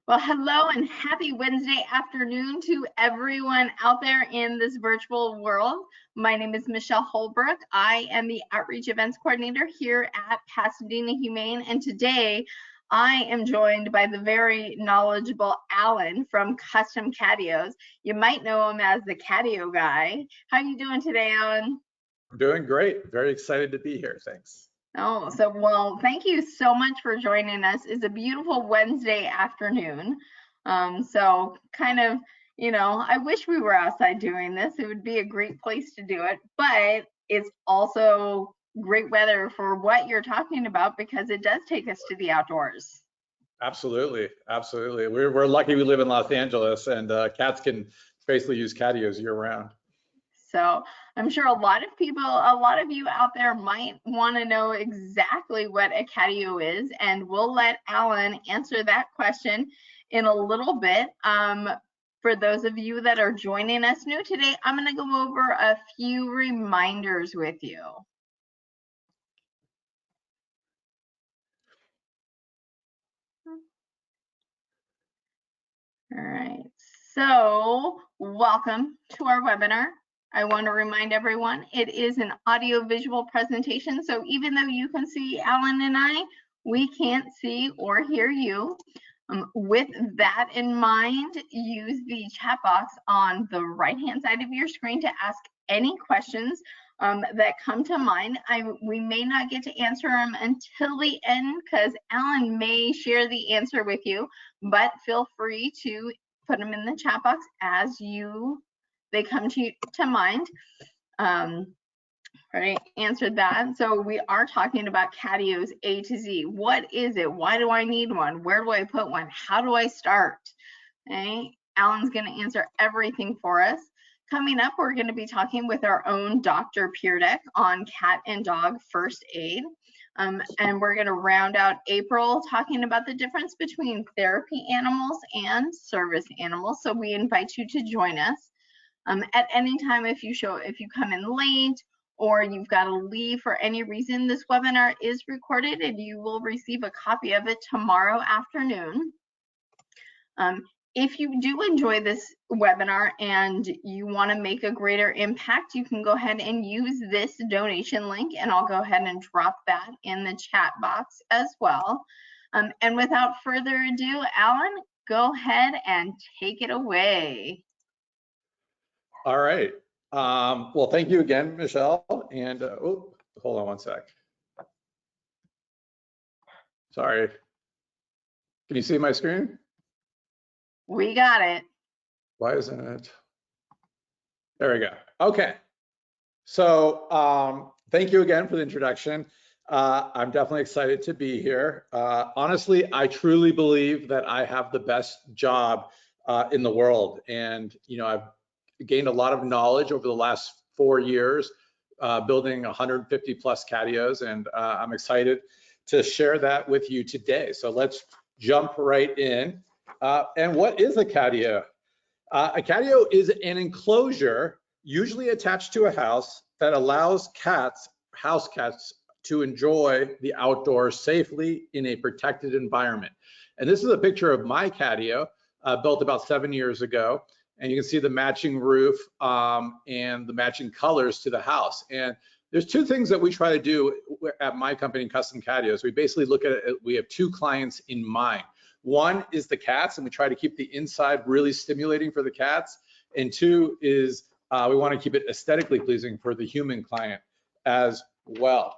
Well, hello and happy Wednesday afternoon to everyone out there in this virtual world. My name is Michelle Holbrook. I am the Outreach Events Coordinator here at Pasadena Humane, and today I am joined by the very knowledgeable Alan from Custom Catios. You might know him as the Catio Guy. How are you doing today, Alan? I'm doing great. Very excited to be here. Thanks. Oh, well, thank you so much for joining us. It's a beautiful Wednesday afternoon. So kind of, I wish we were outside doing this. It would be a great place to do it, but it's also great weather for what you're talking about because it does take us to the outdoors. Absolutely. Absolutely. We're lucky we live in Los Angeles and cats can basically use Catios year round. So I'm sure a lot of you out there might want to know exactly what a catio is, and we'll let Alan answer that question in a little bit. For those of you that are joining us new today, I'm going to go over a few reminders with you. All right, so welcome to our webinar. I want to remind everyone it is an audio-visual presentation, so even though you can see Alan and I, we can't see or hear you. With that in mind, use the chat box on the right-hand side of your screen to ask any questions that come to mind. We may not get to answer them until the end because Alan may share the answer with you, but feel free to put them in the chat box as they come to mind. Right, answered that. So we are talking about Catios A to Z. What is it? Why do I need one? Where do I put one? How do I start? Okay, Alan's going to answer everything for us. Coming up, we're going to be talking with our own Dr. Peerdeck on cat and dog first aid. And we're going to round out April talking about the difference between therapy animals and service animals. So we invite you to join us. At any time, if you come in late or you've got to leave for any reason, this webinar is recorded and you will receive a copy of it tomorrow afternoon. If you do enjoy this webinar and you want to make a greater impact, you can go ahead and use this donation link, and I'll go ahead and drop that in the chat box as well. And without further ado, Alan, go ahead and take it away. All right. Well, thank you again, Michelle. And hold on one sec. Sorry. Can you see my screen? We got it. Why isn't it? There we go. Okay. So thank you again for the introduction. I'm definitely excited to be here. Honestly, I truly believe that I have the best job in the world. And, I've gained a lot of knowledge over the last 4 years, building 150 plus Catios, and I'm excited to share that with you today. So let's jump right in. And what is a Catio? A Catio is an enclosure usually attached to a house that allows house cats to enjoy the outdoors safely in a protected environment. And this is a picture of my Catio, built about 7 years ago. And you can see the matching roof and the matching colors to the house. And there's two things that we try to do at my company, Custom Catios. We basically look at it, we have two clients in mind. One is the cats, and we try to keep the inside really stimulating for the cats. And two is we want to keep it aesthetically pleasing for the human client as well.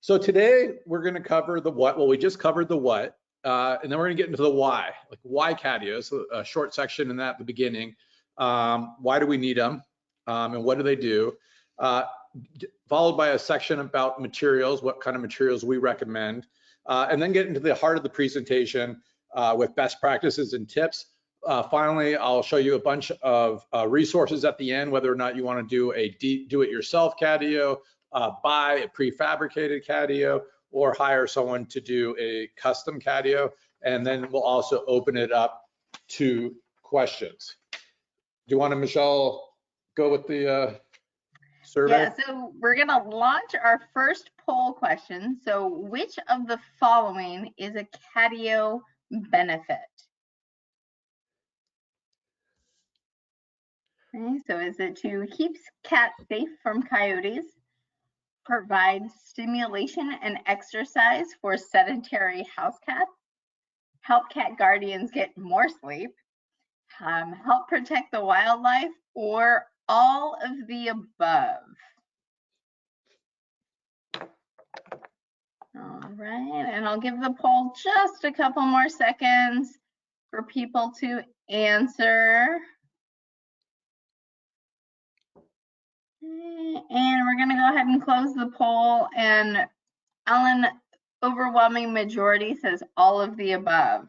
So today we're going to cover the what. Well, we just covered the what, and then we're going to get into the why, like why Catios, a short section in that at the beginning. Why do we need them, and what do they do? Followed by a section about materials, what kind of materials we recommend, and then get into the heart of the presentation with best practices and tips. Finally, I'll show you a bunch of resources at the end, whether or not you want to do a do-it-yourself Catio, buy a prefabricated Catio, or hire someone to do a custom Catio. And then we'll also open it up to questions. Do you want to, Michelle, go with the survey? Yeah, so we're going to launch our first poll question. So which of the following is a Catio benefit? Okay, so is it to keep cats safe from coyotes, provide stimulation and exercise for sedentary house cats, help cat guardians get more sleep, help protect the wildlife, or all of the above? All right, and I'll give the poll just a couple more seconds for people to answer. And we're gonna go ahead and close the poll, and Ellen, overwhelming majority says all of the above.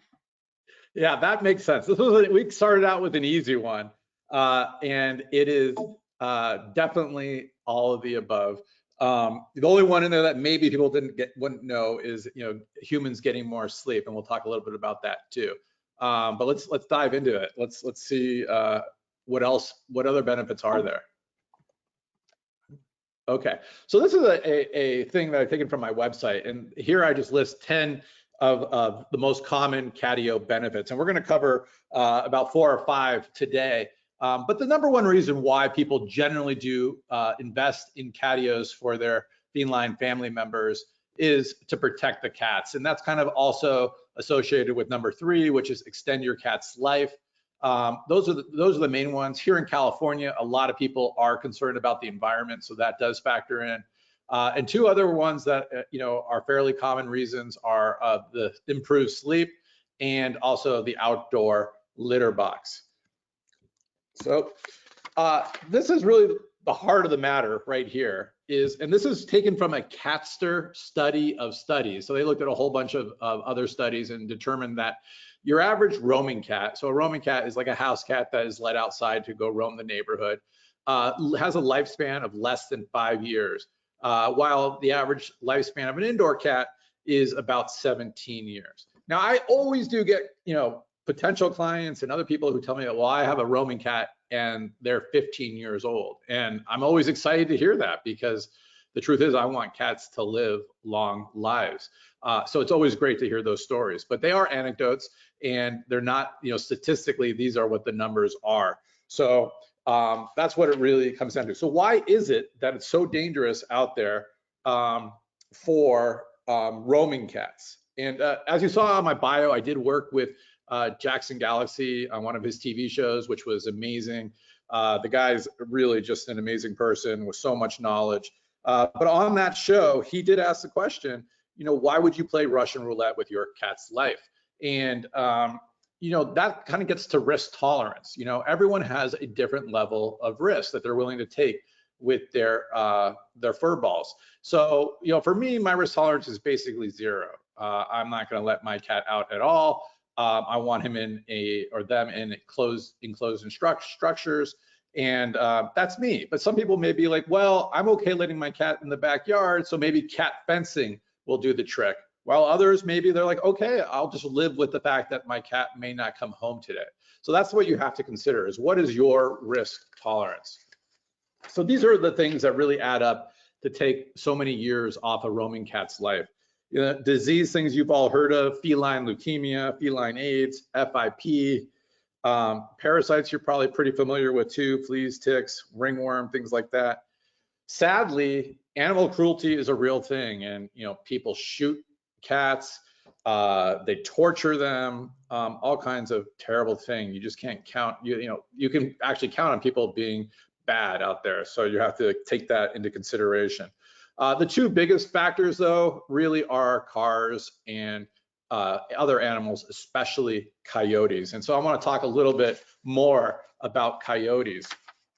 Yeah, that makes sense. We started out with an easy one, and it is definitely all of the above. The only one in there that maybe people wouldn't know is humans getting more sleep, and we'll talk a little bit about that too. But let's dive into it. Let's see what other benefits are there. Okay, so this is a thing that I've taken from my website, and here I just list 10 of the most common Catio benefits, and we're going to cover about 4 or 5 today. But the number one reason why people generally do invest in Catios for their feline family members is to protect the cats, and that's kind of also associated with number 3, which is extend your cat's life. Those are the main ones. Here in California, a lot of people are concerned about the environment, so that does factor in. And 2 other ones that are fairly common reasons are the improved sleep and also the outdoor litter box. So this is really the heart of the matter right here and this is taken from a Catster study of studies. So they looked at a whole bunch of other studies and determined that your average roaming cat, so a roaming cat is like a house cat that is let outside to go roam the neighborhood, has a lifespan of less than 5 years, while the average lifespan of an indoor cat is about 17 years. Now, I always do get, potential clients and other people who tell me, well, I have a roaming cat and they're 15 years old. And I'm always excited to hear that because the truth is I want cats to live long lives. So it's always great to hear those stories, but they are anecdotes and they're not, statistically, these are what the numbers are. So that's what it really comes down to. So why is it that it's so dangerous out there for roaming cats? And as you saw on my bio, I did work with Jackson Galaxy on one of his TV shows, which was amazing. The guy's really just an amazing person with so much knowledge. But on that show, he did ask the question, why would you play Russian roulette with your cat's life? And, that kind of gets to risk tolerance. Everyone has a different level of risk that they're willing to take with their fur balls. So, for me, my risk tolerance is basically 0. I'm not going to let my cat out at all. I want him them in enclosed structures. And that's me. But some people may be like, well, I'm okay letting my cat in the backyard, so maybe cat fencing will do the trick. While others, maybe they're like, okay, I'll just live with the fact that my cat may not come home today. So that's what you have to consider is what is your risk tolerance? So these are the things that really add up to take so many years off a roaming cat's life. Disease things you've all heard of, feline leukemia, feline AIDS, FIP, parasites you're probably pretty familiar with too, fleas, ticks, ringworm, things like that. Sadly, animal cruelty is a real thing, and people shoot cats, they torture them, all kinds of terrible things. You just can't count. You can actually count on people being bad out there, so you have to take that into consideration. The 2 biggest factors, though, really are cars and other animals, especially coyotes. And so I want to talk a little bit more about coyotes.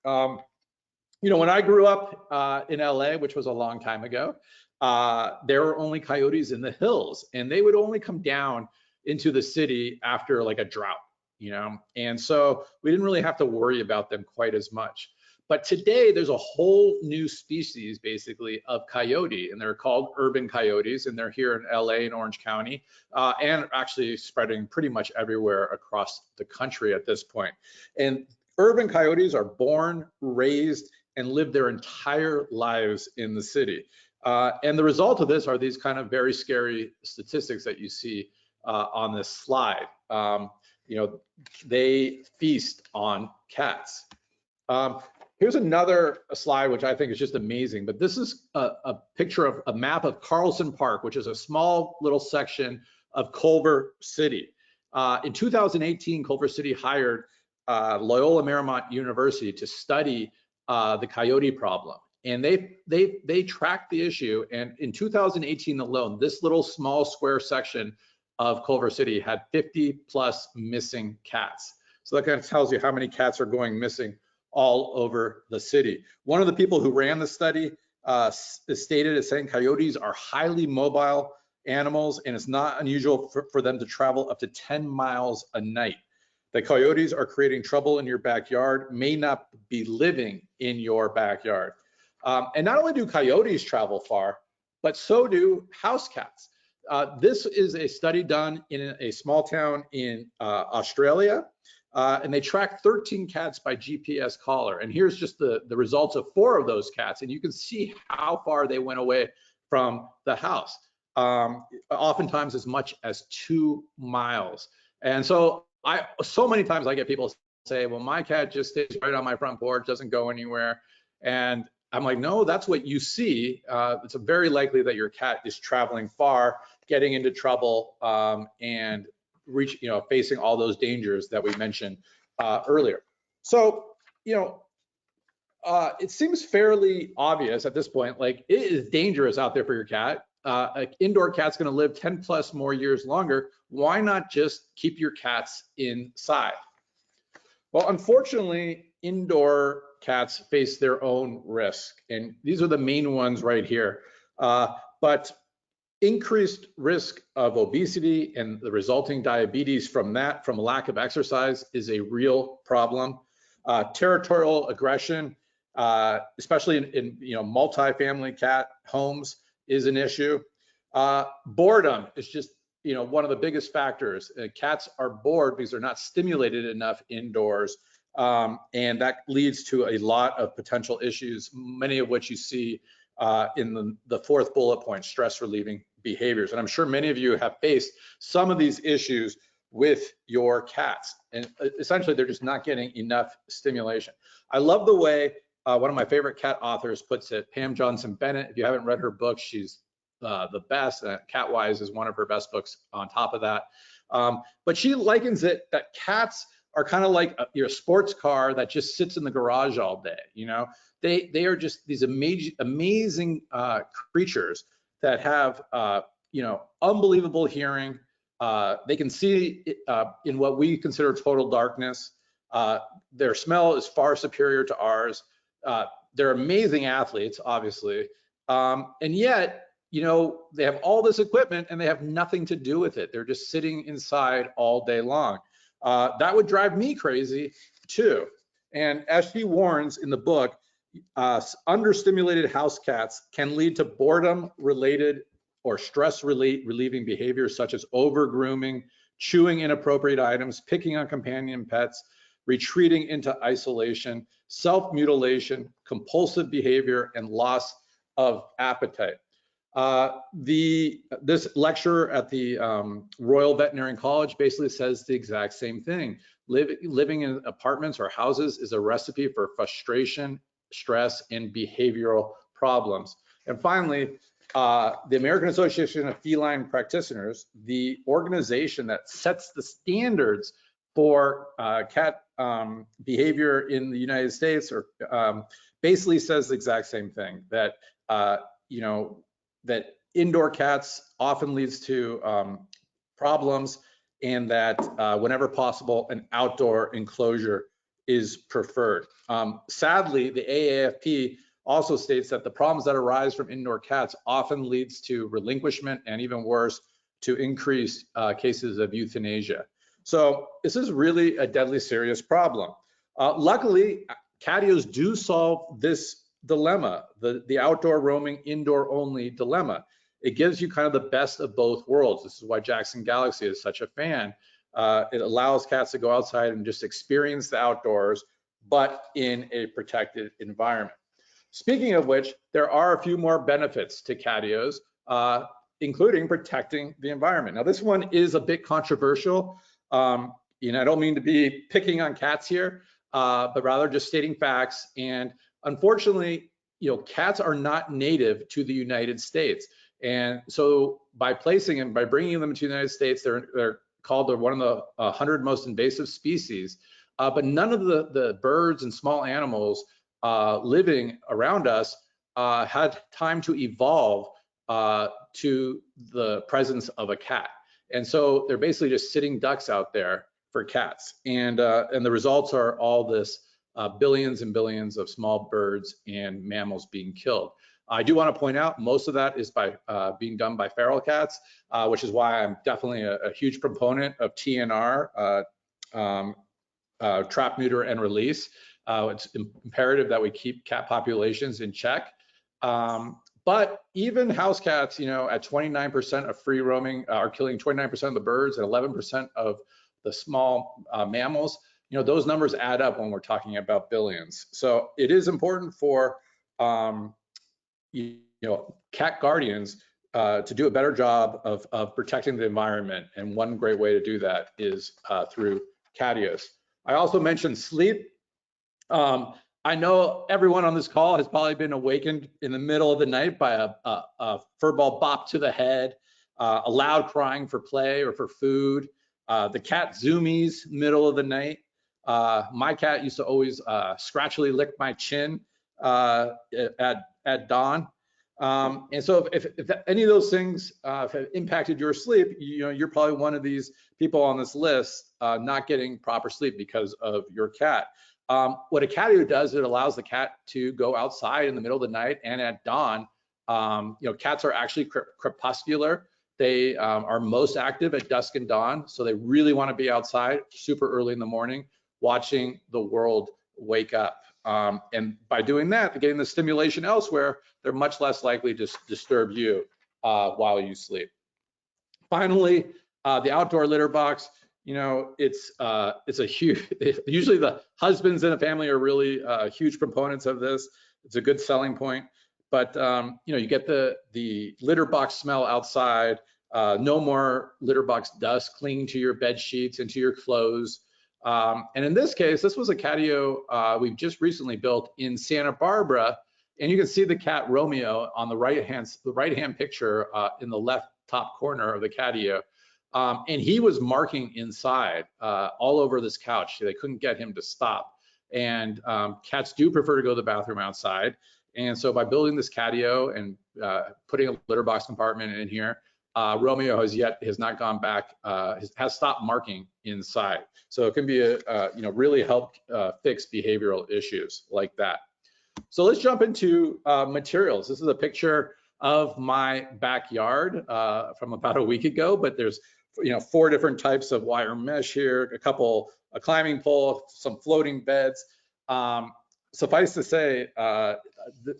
When I grew up in LA, which was a long time ago, there were only coyotes in the hills, and they would only come down into the city after like a drought, and so we didn't really have to worry about them quite as much. But today there's a whole new species basically of coyote, and they're called urban coyotes, and they're here in LA and Orange County, and actually spreading pretty much everywhere across the country at this point. And urban coyotes are born, raised, and live their entire lives in the city. And the result of this are these kind of very scary statistics that you see on this slide. They feast on cats. Here's another slide, which I think is just amazing, but this is a picture of a map of Carlson Park, which is a small little section of Culver City. In 2018, Culver City hired Loyola Marymount University to study the coyote problem. And they tracked the issue. And in 2018 alone, this little small square section of Culver City had 50 plus missing cats. So that kind of tells you how many cats are going missing all over the city. One of the people who ran the study stated as saying coyotes are highly mobile animals, and it's not unusual for them to travel up to 10 miles a night. The coyotes are creating trouble in your backyard, may not be living in your backyard. And not only do coyotes travel far, but so do house cats. This is a study done in a small town in Australia, and they tracked 13 cats by GPS collar. And here's just the results of 4 of those cats, and you can see how far they went away from the house. Oftentimes as much as 2 miles. And so many times I get people say, well, my cat just stays right on my front porch, doesn't go anywhere. And I'm like, no, that's what you see. It's very likely that your cat is traveling far, getting into trouble, and facing all those dangers that we mentioned earlier. So, it seems fairly obvious at this point, like it is dangerous out there for your cat. An indoor cat's going to live 10 plus more years longer. Why not just keep your cats inside? Well, unfortunately, indoor cats face their own risk, and these are the main ones right here. But increased risk of obesity and the resulting diabetes from that, from a lack of exercise, is a real problem. Territorial aggression, especially in multi-family cat homes, is an issue. Boredom is just one of the biggest factors. Cats are bored because they're not stimulated enough indoors, and that leads to a lot of potential issues, many of which you see in the 4th bullet point, stress relieving behaviors. And I'm sure many of you have faced some of these issues with your cats, and essentially they're just not getting enough stimulation. I love the way one of my favorite cat authors puts it, Pam Johnson Bennett. If you haven't read her book, she's the best. Catwise is one of her best books on top of that. But she likens it that cats are kind of like your sports car that just sits in the garage all day. They are just these amazing creatures that have unbelievable hearing. They can see in what we consider total darkness. Their smell is far superior to ours. They're amazing athletes, obviously, and yet they have all this equipment and they have nothing to do with it. They're just sitting inside all day long. That would drive me crazy too. And as she warns in the book, understimulated house cats can lead to boredom-related or stress-relieving behaviors such as over-grooming, chewing inappropriate items, picking on companion pets, retreating into isolation, self-mutilation, compulsive behavior, and loss of appetite. This lecturer at the Royal Veterinary College basically says the exact same thing. Living in apartments or houses is a recipe for frustration, stress, and behavioral problems. And finally, the American Association of Feline Practitioners, the organization that sets the standards for cat behavior in the United States, or basically says the exact same thing, that that indoor cats often leads to problems, and that whenever possible, an outdoor enclosure is preferred. Sadly, the AAFP also states that the problems that arise from indoor cats often leads to relinquishment, and even worse, to increased cases of euthanasia. So this is really a deadly serious problem. Luckily, Catios do solve this dilemma, the outdoor roaming, indoor only dilemma. It gives you kind of the best of both worlds. This is why Jackson Galaxy is such a fan. It allows cats to go outside and just experience the outdoors, but in a protected environment. Speaking of which, there are a few more benefits to Catios, including protecting the environment. Now, this one is a bit controversial. I don't mean to be picking on cats here, but rather just stating facts. And unfortunately, cats are not native to the United States. And so by bringing them to the United States, they're called one of the 100 most invasive species. But none of the birds and small animals living around us had time to evolve to the presence of a cat. And so they're basically just sitting ducks out there for cats. And the results are all this billions and billions of small birds and mammals being killed. I do want to point out most of that is being done by feral cats, which is why I'm definitely a huge proponent of TNR, trap, neuter, and release. It's imperative that we keep cat populations in check. But even house cats, at 29% of free roaming, are killing 29% of the birds and 11% of the small mammals. Those numbers add up when we're talking about billions. So it is important for cat guardians to do a better job of protecting the environment. And one great way to do that is through Catios. I also mentioned sleep. I know everyone on this call has probably been awakened in the middle of the night by a furball bop to the head, a loud crying for play or for food, the cat zoomies middle of the night. My cat used to always scratchily lick my chin at dawn. And so if any of those things have impacted your sleep, you're probably one of these people on this list not getting proper sleep because of your cat. What a Catio does, it allows the cat to go outside in the middle of the night and at dawn. Cats are actually crepuscular. They are most active at dusk and dawn, so they really want to be outside super early in the morning, watching the world wake up. And by doing that, getting the stimulation elsewhere, they're much less likely to disturb you while you sleep. Finally, the outdoor litter box. It's a huge. Usually, the husbands in a family are really huge proponents of this. It's a good selling point. But you get the litter box smell outside. No more litter box dust clinging to your bed sheets and to your clothes. And in this case, this was a Catio we've just recently built in Santa Barbara, and you can see the cat Romeo on the right hand picture in the left top corner of the Catio. And he was marking inside all over this couch. They couldn't get him to stop. And cats do prefer to go to the bathroom outside. And so by building this Catio and putting a litter box compartment in here, Romeo has not gone back, has stopped marking inside. So it can be really help fix behavioral issues like that. So let's jump into materials. This is a picture of my backyard from about a week ago, but there's 4 different types of wire mesh here, a climbing pole, some floating beds. Suffice to say,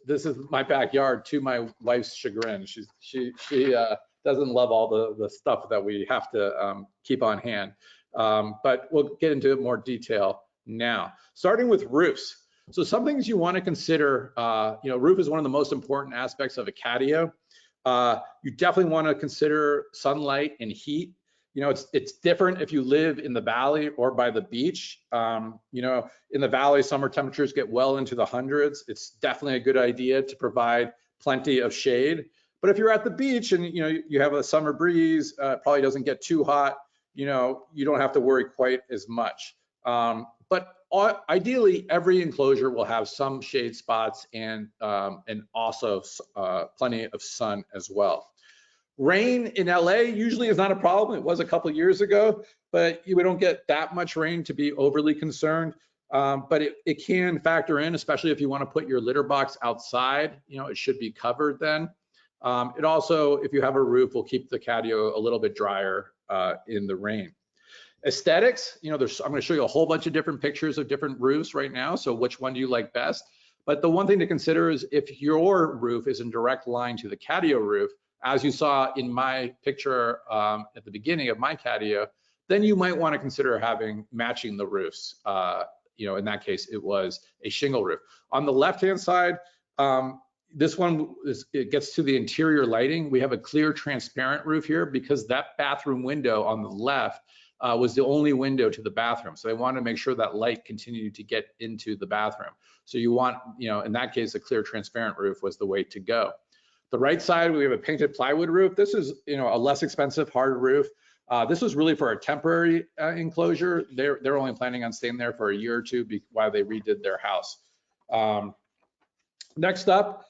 this is my backyard to my wife's chagrin. She doesn't love all the stuff that we have to keep on hand. But we'll get into more detail now. Starting with roofs. So some things you want to consider, roof is one of the most important aspects of a Catio. You definitely want to consider sunlight and heat. It's different if you live in the valley or by the beach. In the valley, summer temperatures get well into the hundreds. It's definitely a good idea to provide plenty of shade. But if you're at the beach and you have a summer breeze, probably doesn't get too hot, you don't have to worry quite as much. But ideally, every enclosure will have some shade spots and also plenty of sun as well. Rain in LA usually is not a problem. It was a couple of years ago, but we don't get that much rain to be overly concerned. But it can factor in, especially if you want to put your litter box outside. It should be covered then. It also, if you have a roof, will keep the Catio a little bit drier in the rain. Aesthetics, I'm going to show you a whole bunch of different pictures of different roofs right now. So which one do you like best? But the one thing to consider is if your roof is in direct line to the Catio roof, as you saw in my picture at the beginning of my Catio, then you might want to consider matching the roofs. In that case, it was a shingle roof. On the left-hand side, This one it gets to the interior lighting. We have a clear transparent roof here because that bathroom window on the left was the only window to the bathroom. So they want to make sure that light continued to get into the bathroom. So you want, in that case, a clear transparent roof was the way to go. The right side, we have a painted plywood roof. This is, a less expensive hard roof. This was really for a temporary enclosure. They're only planning on staying there for a year or two while they redid their house. Next up,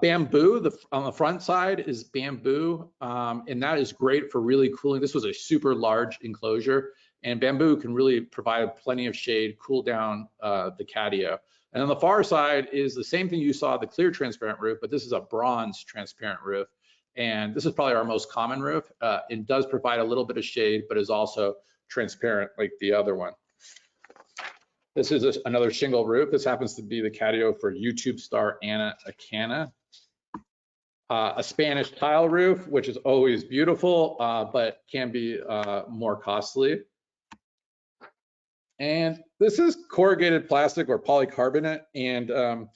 bamboo. On the front side is bamboo, and that is great for really cooling. This was a super large enclosure, and bamboo can really provide plenty of shade, cool down the catio. And on the far side is the same thing you saw, the clear transparent roof, but this is a bronze transparent roof. And this is probably our most common roof. It does provide a little bit of shade, but is also transparent like the other one. This is another shingle roof. This happens to be the catio for YouTube star Anna Acana. A Spanish tile roof, which is always beautiful, but can be more costly. And this is corrugated plastic or polycarbonate. And,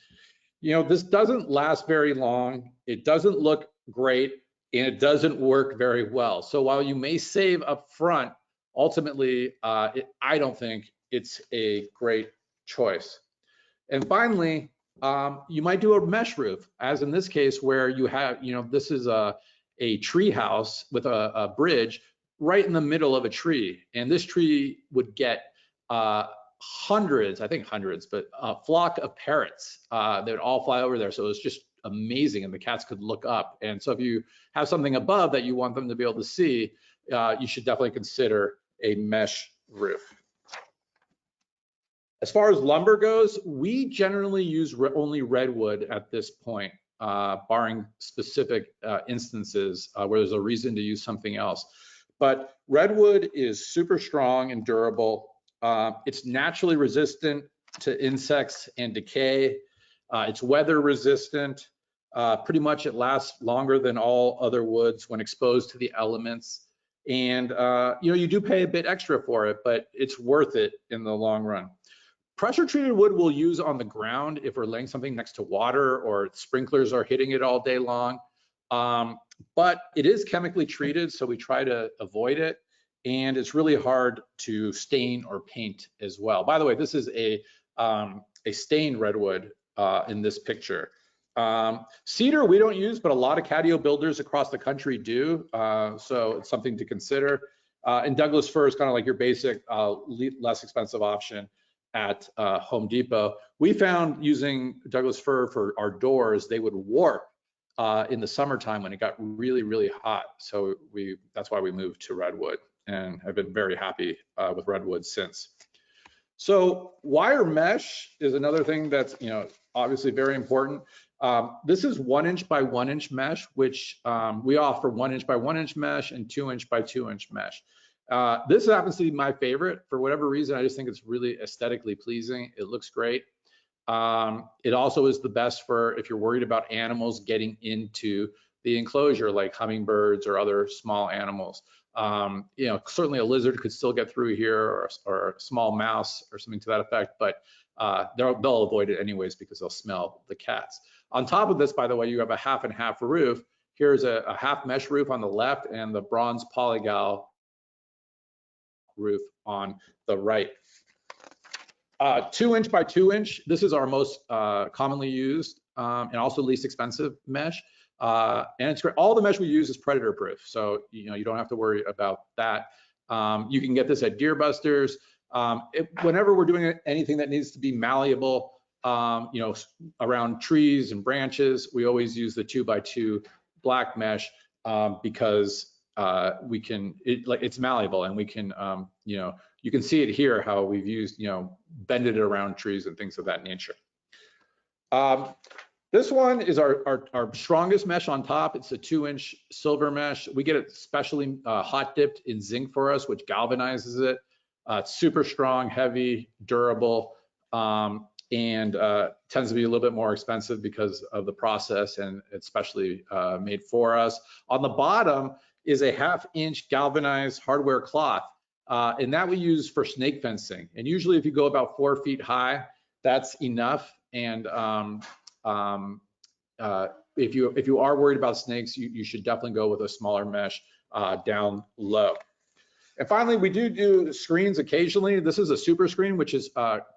this doesn't last very long. It doesn't look great, and it doesn't work very well. So while you may save up front, ultimately, I don't think it's a great choice. And finally, you might do a mesh roof, as in this case where you have, this is a tree house with a bridge right in the middle of a tree. And this tree would get hundreds, but a flock of parrots that would all fly over there. So it was just amazing, and the cats could look up. And so if you have something above that you want them to be able to see, you should definitely consider a mesh roof. As far as lumber goes, we generally use only redwood at this point, barring specific instances where there's a reason to use something else. But redwood is super strong and durable. It's naturally resistant to insects and decay. It's weather resistant. Pretty much it lasts longer than all other woods when exposed to the elements. And you do pay a bit extra for it, but it's worth it in the long run. Pressure treated wood we'll use on the ground if we're laying something next to water or sprinklers are hitting it all day long. But it is chemically treated, so we try to avoid it. And it's really hard to stain or paint as well. By the way, this is a stained redwood in this picture. Cedar we don't use, but a lot of catio builders across the country do. So it's something to consider. And Douglas fir is kind of like your basic, less expensive option at Home Depot. We found using Douglas fir for our doors, they would warp in the summertime when it got really, really hot. So that's why we moved to redwood, and I've been very happy with redwood since. So wire mesh is another thing that's obviously very important. This is 1 inch by 1 inch mesh, which we offer 1 inch by 1 inch mesh and 2 inch by 2 inch mesh. This happens to be my favorite for whatever reason. I just think it's really aesthetically pleasing. It looks great. It also is the best for if you're worried about animals getting into the enclosure, like hummingbirds or other small animals. Certainly a lizard could still get through here, or a small mouse or something to that effect, but they'll avoid it anyways because they'll smell the cats. On top of this, by the way, you have a half and half roof. Here's a half mesh roof on the left and the bronze polygal roof on the right. 2 inch by 2 inch. This is our most commonly used and also least expensive mesh. And it's great. All the mesh we use is predator proof, so you don't have to worry about that. You can get this at Deer Busters. Whenever we're doing anything that needs to be malleable, around trees and branches, we always use the 2 by 2 black mesh because it's malleable, and we can you can see it here how we've used bended it around trees and things of that nature. This one is our strongest mesh on top. It's a 2 inch silver mesh. We get it specially hot dipped in zinc for us, which galvanizes it. It's super strong, heavy, durable, and tends to be a little bit more expensive because of the process, and it's specially made for us. On the bottom is a 1/2 inch galvanized hardware cloth, and that we use for snake fencing. And usually if you go about 4 feet high, that's enough. And if you are worried about snakes, you should definitely go with a smaller mesh down low. And finally, we do screens occasionally. This is a super screen, which is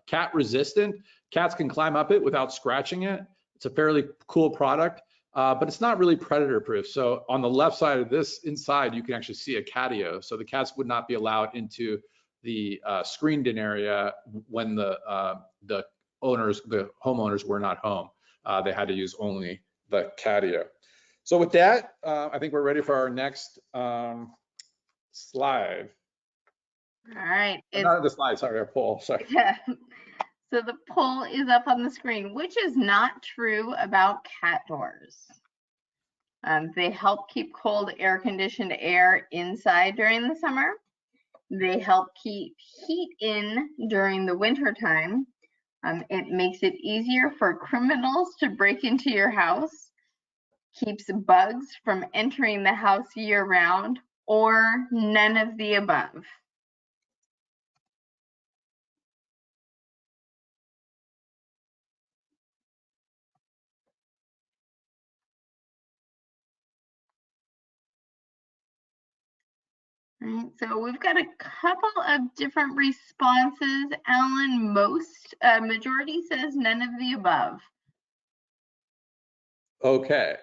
cat resistant. Cats can climb up it without scratching it. It's a fairly cool product, but it's not really predator proof. So on the left side of this inside, you can actually see a catio. So the cats would not be allowed into the screened-in area when the homeowners were not home. They had to use only the catio. So with that, I think we're ready for our next slide. All right. Not the slide, sorry, our poll, sorry. Yeah. So the poll is up on the screen. Which is not true about cat doors? They help keep cold air-conditioned air inside during the summer. They help keep heat in during the winter time. It makes it easier for criminals to break into your house, keeps bugs from entering the house year-round, or none of the above. Right, so we've got a couple of different responses. Alan, majority says none of the above. Okay.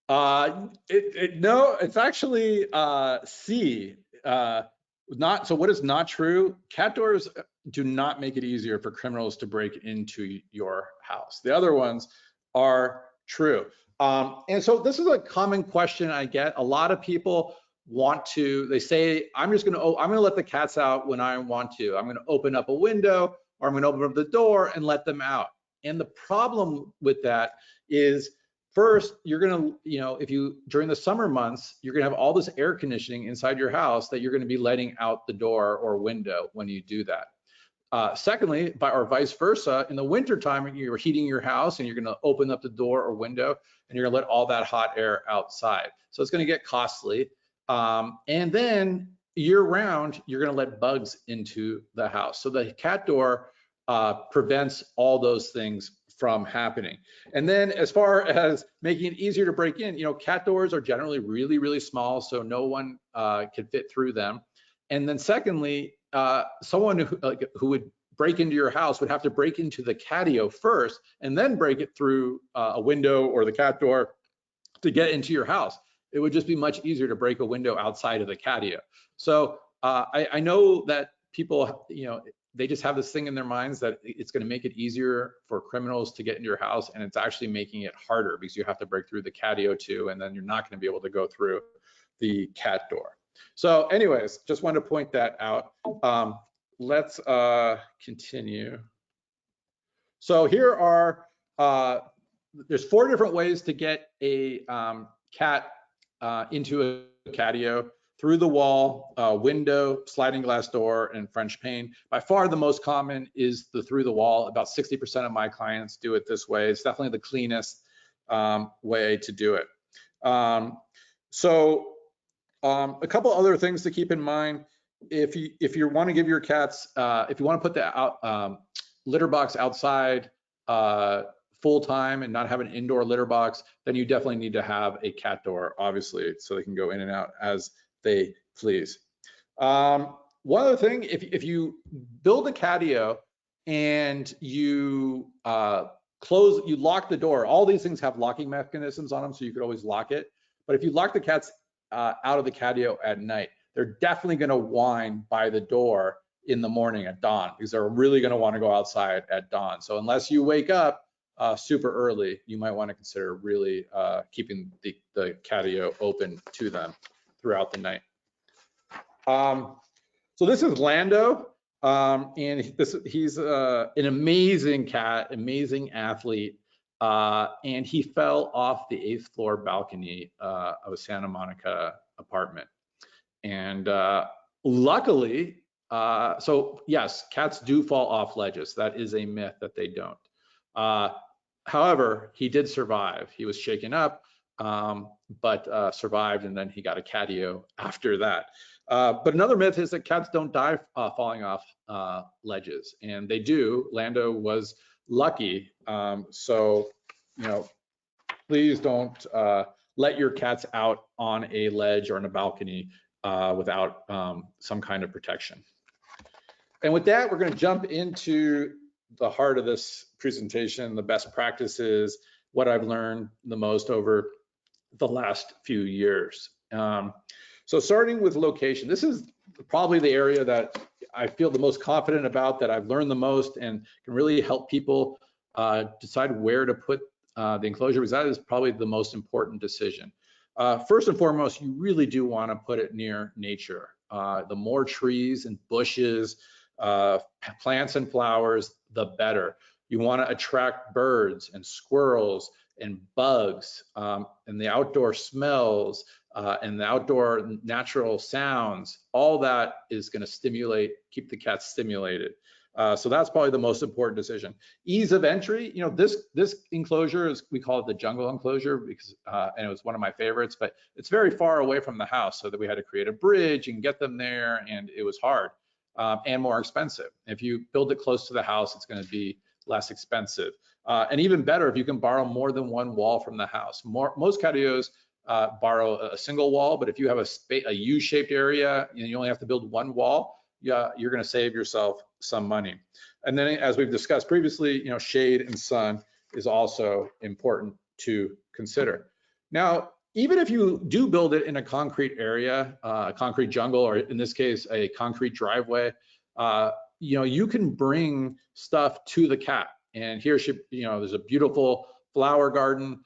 No, it's actually C. So what is not true? Cat doors do not make it easier for criminals to break into your house. The other ones are true. And so this is a common question I get. A lot of people they say, I'm gonna let the cats out when I want to. I'm gonna open up a window, or I'm gonna open up the door and let them out. And the problem with that is, first, you're gonna, during the summer months, you're gonna have all this air conditioning inside your house that you're gonna be letting out the door or window when you do that. Secondly, or vice versa, in the winter time, you're heating your house and you're gonna open up the door or window and you're gonna let all that hot air outside. So it's gonna get costly. And then year round, you're gonna let bugs into the house. So the cat door prevents all those things from happening. And then as far as making it easier to break in, cat doors are generally really, really small, so no one can fit through them. And then secondly, someone who would break into your house would have to break into the catio first and then break it through a window or the cat door to get into your house. It would just be much easier to break a window outside of the catio. So I know that people, they just have this thing in their minds that it's going to make it easier for criminals to get into your house, and it's actually making it harder because you have to break through the catio too, and then you're not going to be able to go through the cat door. So anyways, just wanted to point that out. Let's continue. So here are, there's 4 different ways to get a cat into a catio: through the wall, window, sliding glass door, and French pane. By far the most common is the through the wall. About 60% of my clients do it this way. It's definitely the cleanest way to do it. A couple other things to keep in mind. If you want to give your cats, if you want to put the litter box outside full time and not have an indoor litter box, then you definitely need to have a cat door, obviously, so they can go in and out as they please. One other thing, if you build a catio and you lock the door, all these things have locking mechanisms on them, so you could always lock it. But if you lock the cats out of the catio at night, they're definitely going to whine by the door in the morning at dawn, because they're really going to want to go outside at dawn. So unless you wake up super early, you might want to consider really keeping the catio open to them throughout the night. So this is Lando, and he's an amazing cat, amazing athlete, and he fell off the 8th floor balcony of a Santa Monica apartment. And luckily, so yes, cats do fall off ledges. That is a myth that they don't. However, he did survive. He was shaken up, but survived, and then he got a catio after that. But another myth is that cats don't die falling off ledges, and they do. Lando was lucky. So, Please don't let your cats out on a ledge or on a balcony without some kind of protection. And with that, we're going to jump into the heart of this presentation, the best practices, what I've learned the most over the last few years. So starting with location, this is probably the area that I feel the most confident about, that I've learned the most and can really help people decide where to put the enclosure, because that is probably the most important decision. First and foremost, you really do want to put it near nature. The more trees and bushes, plants and flowers, the better. You want to attract birds and squirrels and bugs and the outdoor smells and the outdoor natural sounds. All that is going to stimulate, keep the cats stimulated. So that's probably the most important decision. Ease of entry, you know, this enclosure is, we call it the jungle enclosure because, and it was one of my favorites, but it's very far away from the house, so that we had to create a bridge and get them there, and it was hard and more expensive. If you build it close to the house, it's going to be less expensive. And even better if you can borrow more than one wall from the house. Most catios borrow a single wall, but if you have a U-shaped area and you only have to build one wall, you're going to save yourself some money. And then, as we've discussed previously, you know, shade and sun is also important to consider. Now, even if you do build it in a concrete area, a concrete jungle, or in this case, a concrete driveway, you know, you can bring stuff to the cat. And here, you know, there's a beautiful flower garden,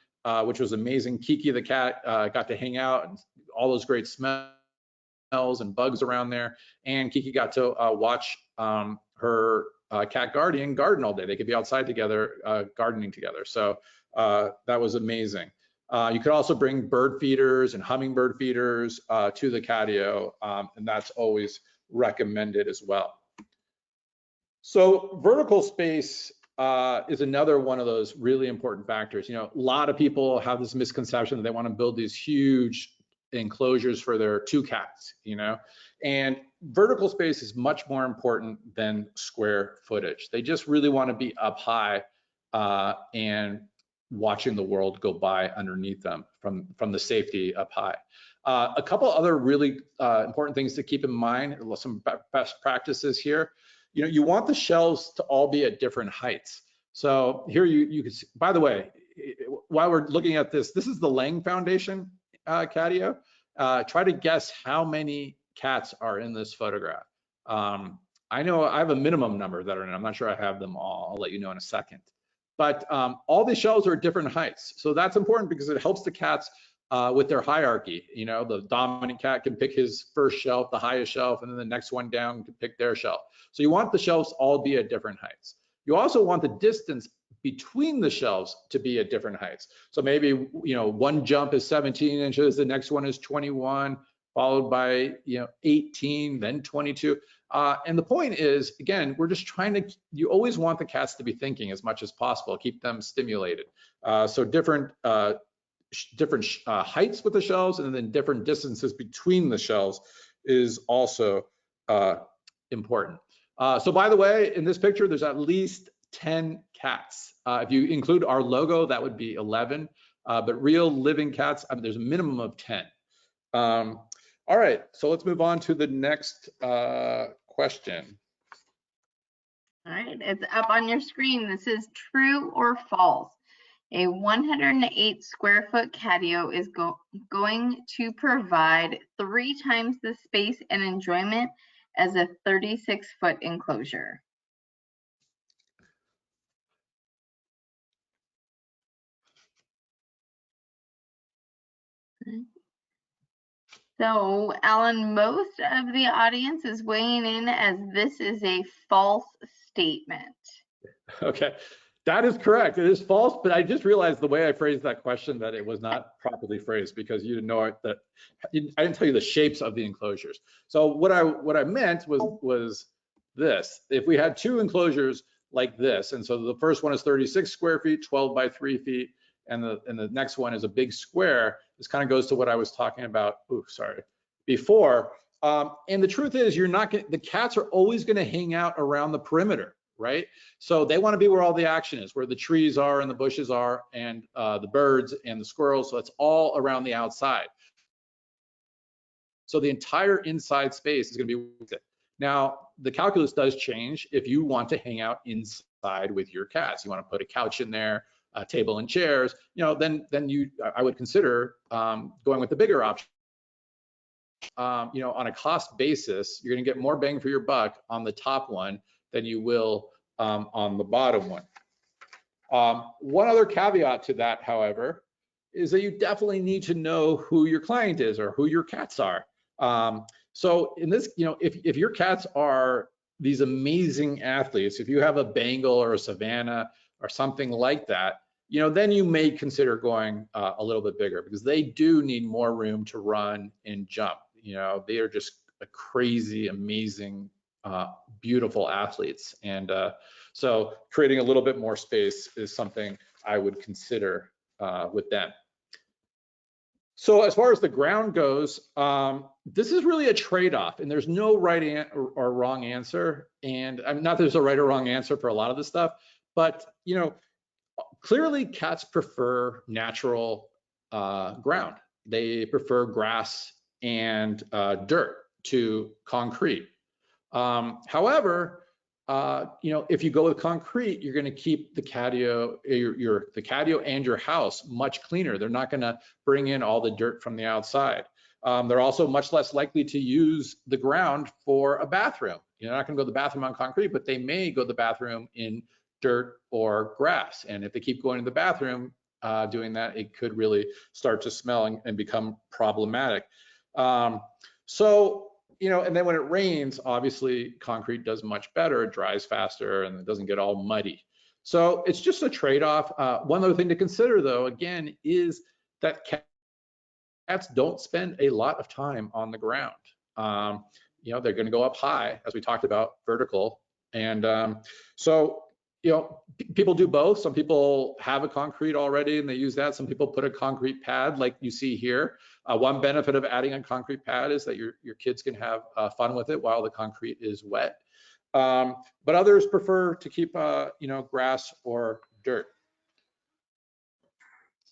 which was amazing. Kiki the cat got to hang out, and all those great smells and bugs around there. And Kiki got to watch her cat guardian garden all day. They could be outside together, gardening together. So that was amazing. You could also bring bird feeders and hummingbird feeders to the catio, and that's always recommended as well. So vertical space is another one of those really important factors. You know, a lot of people have this misconception that they want to build these huge enclosures for their 2 cats, you know, and vertical space is much more important than square footage. They just really want to be up high and watching the world go by underneath them from the safety up high. A couple other really important things to keep in mind, some best practices here. You know, you want the shelves to all be at different heights. So here you can see, by the way, while we're looking at this, this is the Lang Foundation catio. Try to guess how many cats are in this photograph. I know I have a minimum number that are in it. I'm not sure I have them all. I'll let you know in a second. But all the shelves are at different heights. So that's important because it helps the cats with their hierarchy. You know, the dominant cat can pick his first shelf, the highest shelf, and then the next one down can pick their shelf. So you want the shelves all be at different heights. You also want the distance between the shelves to be at different heights. So maybe, you know, one jump is 17 inches, the next one is 21, followed by, you know, 18, then 22. And the point is, again, we're just trying to, you always want the cats to be thinking as much as possible, keep them stimulated. So different heights with the shelves, and then different distances between the shelves is also important. So by the way, in this picture, there's at least 10 cats. If you include our logo, that would be 11, but real living cats, I mean, there's a minimum of 10. All right, so let's move on to the next question. All right, it's up on your screen. This is true or false. A 108 square foot catio is going to provide 3 times the space and enjoyment as a 36-foot enclosure. So, Alan, most of the audience is weighing in as this is a false statement. Okay, that is correct. It is false, but I just realized the way I phrased that question that it was not properly phrased because you didn't know it, that I didn't tell you the shapes of the enclosures. So what I meant was this: if we had 2 enclosures like this, and so the first one is 36 square feet, 12 by 3 feet, and the next one is a big square. This kind of goes to what I was talking about. Before. And the truth is, the cats are always going to hang out around the perimeter, right? So they want to be where all the action is, where the trees are and the bushes are, and the birds and the squirrels. So it's all around the outside. So the entire inside space is going to be with it. Now, the calculus does change if you want to hang out inside with your cats. You want to put a couch in there, a table and chairs, then I would consider going with the bigger option. On a cost basis, you're going to get more bang for your buck on the top one than you will on the bottom one. One other caveat to that, however, is that you definitely need to know who your client is or who your cats are. So in this, if your cats are these amazing athletes, if you have a Bengal or a Savannah or something like that, then you may consider going a little bit bigger, because they do need more room to run and jump. They are just a crazy, amazing, beautiful athletes. And so creating a little bit more space is something I would consider with them. So as far as the ground goes, this is really a trade-off, and there's no right or wrong answer. And I'm not there's a right or wrong answer for a lot of this stuff, but clearly cats prefer natural ground. They prefer grass and dirt to concrete. However, if you go with concrete, you're going to keep the catio, the catio and your house much cleaner. They're not going to bring in all the dirt from the outside. They're also much less likely to use the ground for a bathroom. You're not going to go to the bathroom on concrete, but they may go to the bathroom in dirt or grass. And if they keep going to the bathroom doing that, it could really start to smell and become problematic. And then when it rains, obviously concrete does much better. It dries faster and it doesn't get all muddy. So it's just a trade-off. One other thing to consider, though, again, is that cats don't spend a lot of time on the ground. They're going to go up high, as we talked about, vertical. And people do both. Some people have a concrete already and they use that. Some people put a concrete pad like you see here. One benefit of adding a concrete pad is that your kids can have fun with it while the concrete is wet. But others prefer to keep grass or dirt.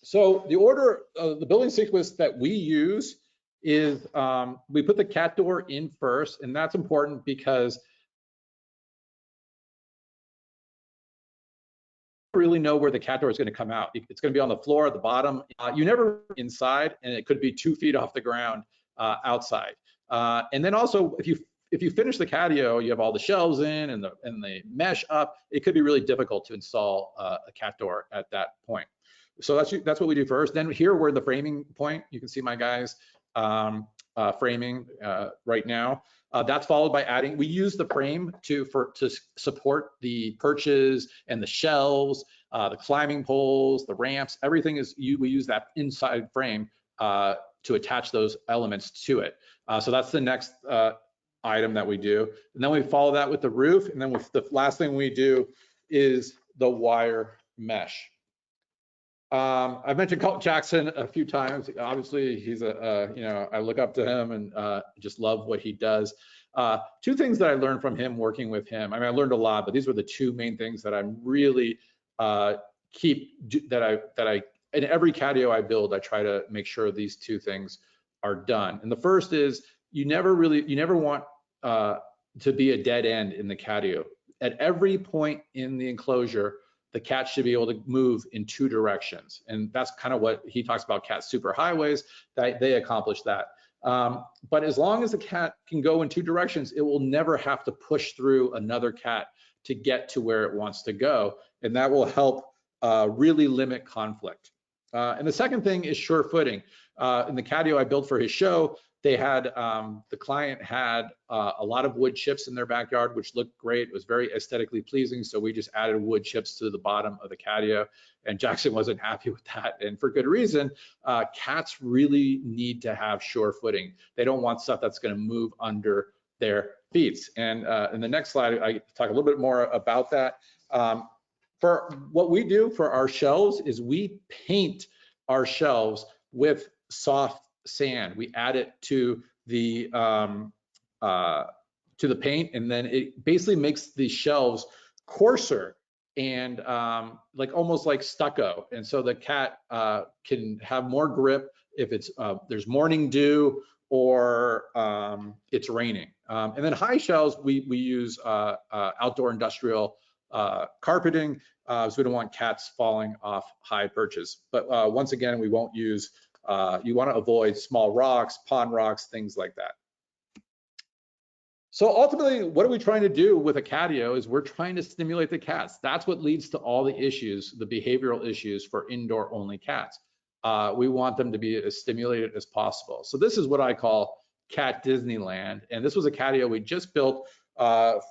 So the order, the building sequence that we use is we put the cat door in first, and that's important because really know where the cat door is going to come out. It's going to be on the floor at the bottom. You never inside, and it could be 2 feet off the ground outside. And then also, if you finish the catio, you have all the shelves in and the mesh up. It could be really difficult to install a cat door at that point. So that's what we do first. Then here, we're the framing point. You can see my guys framing right now. That's followed by adding, we use the frame to support the perches and the shelves, the climbing poles, the ramps, everything we use that inside frame to attach those elements to it. So that's the next item that we do. And then we follow that with the roof. And then the last thing we do is the wire mesh. I've mentioned Colt Jackson a few times. Obviously, he's I look up to him and just love what he does. Two things that I learned from him working with him. I mean, I learned a lot, but these were the two main things that I'm really in every catio I build, I try to make sure these two things are done. And the first is you never want to be a dead end in the catio. At every point in the enclosure, the cat should be able to move in 2 directions. And that's kind of what he talks about, cat superhighways, that they accomplish that. But as long as the cat can go in 2 directions, it will never have to push through another cat to get to where it wants to go. And that will help really limit conflict. And the second thing is sure footing. In the catio I built for his show, they had, the client had a lot of wood chips in their backyard, which looked great. It was very aesthetically pleasing. So we just added wood chips to the bottom of the catio, and Jackson wasn't happy with that. And for good reason. Cats really need to have sure footing. They don't want stuff that's going to move under their feet. And in the next slide, I talk a little bit more about that. For what we do for our shelves is we paint our shelves with soft sand. We add it to the paint, and then it basically makes the shelves coarser and like almost like stucco. And so the cat can have more grip if it's there's morning dew or it's raining. And then high shells, we use outdoor industrial carpeting, so we don't want cats falling off high perches. But once again, we won't use, you want to avoid small rocks, pond rocks, things like that. So ultimately, what are we trying to do with a catio is we're trying to stimulate the cats. That's what leads to all the issues, the behavioral issues for indoor only cats. We want them to be as stimulated as possible. So this is what I call Cat Disneyland. And this was a catio we just built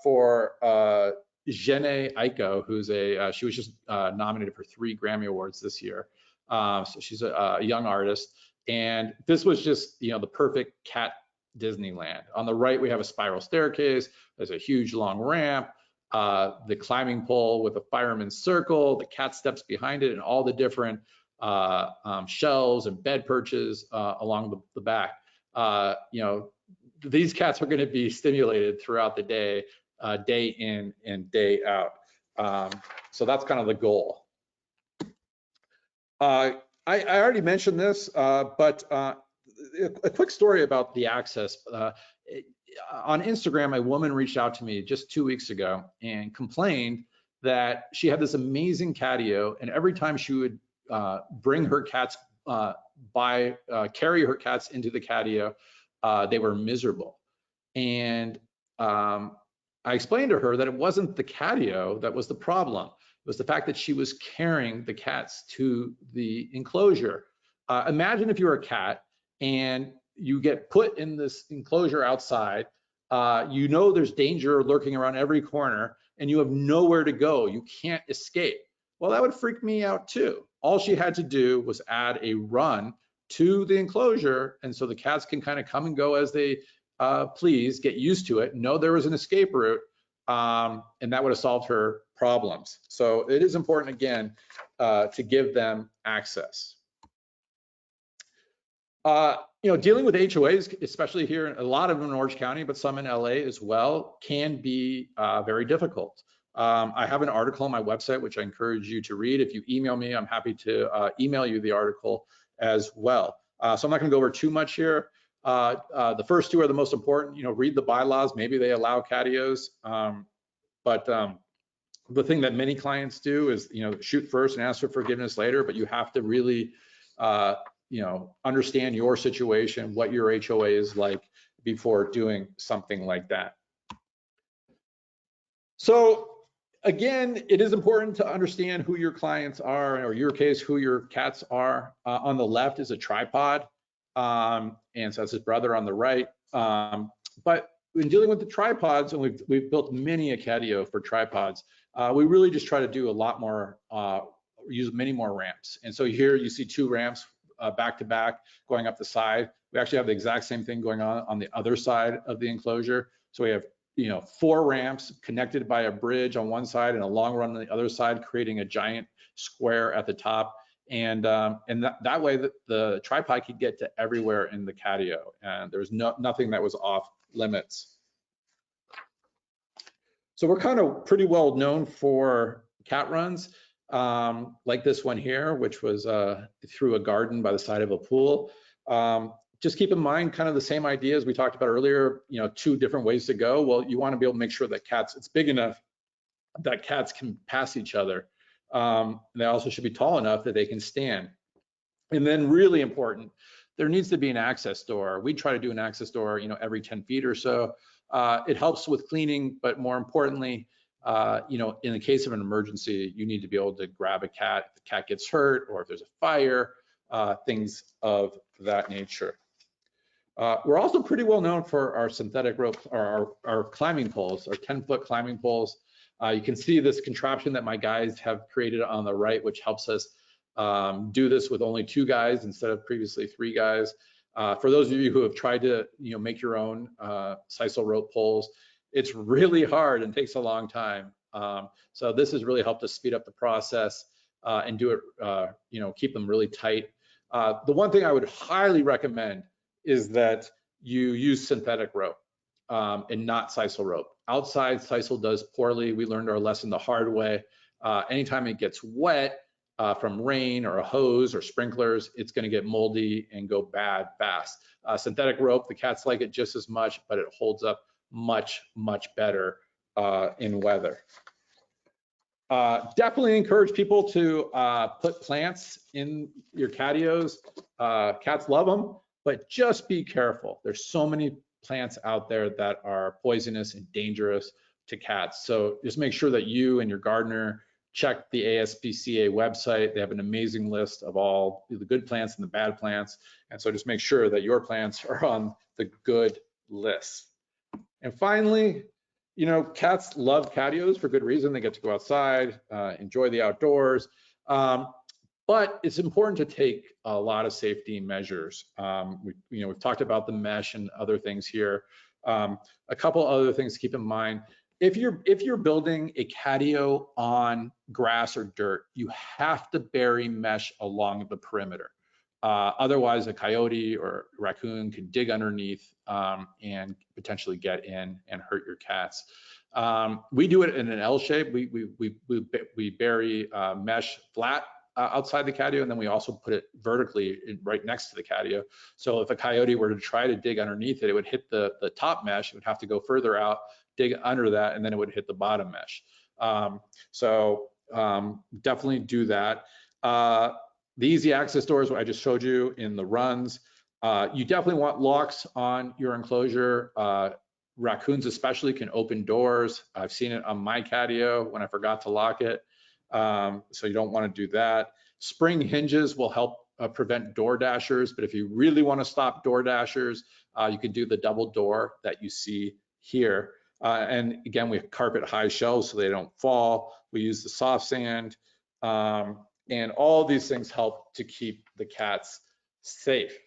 for Jenny Aiko, who's she was just nominated for 3 Grammy Awards this year. So she's a young artist. And this was just, the perfect cat Disneyland. On the right, we have a spiral staircase. There's a huge long ramp, the climbing pole with a fireman's circle, the cat steps behind it, and all the different shelves and bed perches along the back. These cats are going to be stimulated throughout the day, day in and day out. So that's kind of the goal. I already mentioned this, but a quick story about the access. On Instagram, a woman reached out to me just 2 weeks ago and complained that she had this amazing catio, and every time she would bring her cats, carry her cats into the catio, they were miserable. And I explained to her that it wasn't the catio that was the problem. It was the fact that she was carrying the cats to the enclosure. Imagine if you were a cat and you get put in this enclosure outside, there's danger lurking around every corner and you have nowhere to go, you can't escape. Well, that would freak me out too. All she had to do was add a run to the enclosure, and so the cats can kind of come and go as they please, get used to it, know there was an escape route, and that would have solved her problems. So it is important, again, to give them access. Dealing with HOAs, especially here, a lot of them in Orange County, but some in LA as well, can be very difficult. I have an article on my website, which I encourage you to read. If you email me, I'm happy to email you the article as well. So I'm not going to go over too much here. The first 2 are the most important. Read the bylaws. Maybe they allow catios, but the thing that many clients do is, shoot first and ask for forgiveness later. But you have to really understand your situation, what your HOA is like before doing something like that. So again, it is important to understand who your clients are, or in your case, who your cats are. On the left is a tripod, and so that's his brother on the right. But when dealing with the tripods, and we've built many a catio for tripods, we really just try to do a lot more, use many more ramps. And so here you see 2 ramps back to back going up the side. We actually have the exact same thing going on the other side of the enclosure. So we have 4 ramps connected by a bridge on one side and a long run on the other side, creating a giant square at the top. And that way the tripod could get to everywhere in the catio, and there's nothing that was off limits. So we're kind of pretty well known for cat runs, like this one here, which was through a garden by the side of a pool. Just keep in mind kind of the same ideas we talked about earlier, 2 different ways to go. Well, you want to be able to make sure that it's big enough that cats can pass each other. They also should be tall enough that they can stand. And then really important, there needs to be an access door. We try to do an access door, every 10 feet or so. It helps with cleaning, but more importantly, in the case of an emergency, you need to be able to grab a cat if the cat gets hurt or if there's a fire, things of that nature. We're also pretty well known for our synthetic rope, or our climbing poles, our 10-foot climbing poles. You can see this contraption that my guys have created on the right, which helps us do this with only 2 guys instead of previously 3 guys. For those of you who have tried to make your own sisal rope poles, it's really hard and takes a long time. So this has really helped us speed up the process and do it, keep them really tight. The one thing I would highly recommend is that you use synthetic rope. and not sisal rope. Outside, sisal does poorly. We learned our lesson the hard way. Anytime it gets wet from rain or a hose or sprinklers, it's going to get moldy and go bad fast. Synthetic rope, the cats like it just as much, but it holds up much, much better in weather. Definitely encourage people to put plants in your Catios. Cats love them, but just be careful. There's so many plants out there that are poisonous and dangerous to cats. So just make sure that you and your gardener check the ASPCA website. They have an amazing list of all the good plants and the bad plants. And so just make sure that your plants are on the good list. And finally, you know, cats love Catios for good reason. They get to go outside, enjoy the outdoors. But it's important to take a lot of safety measures. We've talked about the mesh and other things here. A couple other things to keep in mind. If you're building a Catio on grass or dirt, you have to bury mesh along the perimeter. Otherwise, a coyote or raccoon can dig underneath and potentially get in and hurt your cats. We do it in an L shape. We bury mesh flat outside the Catio, and then we also put it vertically right next to the Catio. So if a coyote were to try to dig underneath it, it would hit the top mesh. It would have to go further out, dig under that, and then it would hit the bottom mesh. Definitely do that. The easy access doors I just showed you in the runs. You definitely want locks on your enclosure. Raccoons especially can open doors. I've seen it on my Catio when I forgot to lock it. So you don't want to do that. Spring hinges will help prevent door dashers, but if you really want to stop door dashers, you can do the double door that you see here. And again, we carpet high shelves so they don't fall. We use the soft sand. And all these things help to keep the cats safe.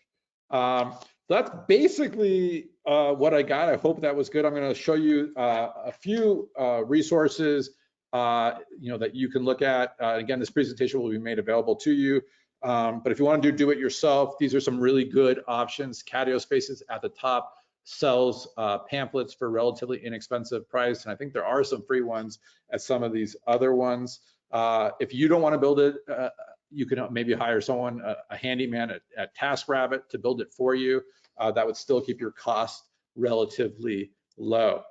That's basically what I got. I hope that was good. I'm going to show you a few resources that you can look at. Again, this presentation will be made available to you. But if you want to do it yourself, these are some really good options. Catio Spaces at the top sells pamphlets for relatively inexpensive price, and I think there are some free ones at some of these other ones. If you don't want to build it, you can maybe hire someone, a handyman at TaskRabbit to build it for you. That would still keep your cost relatively low.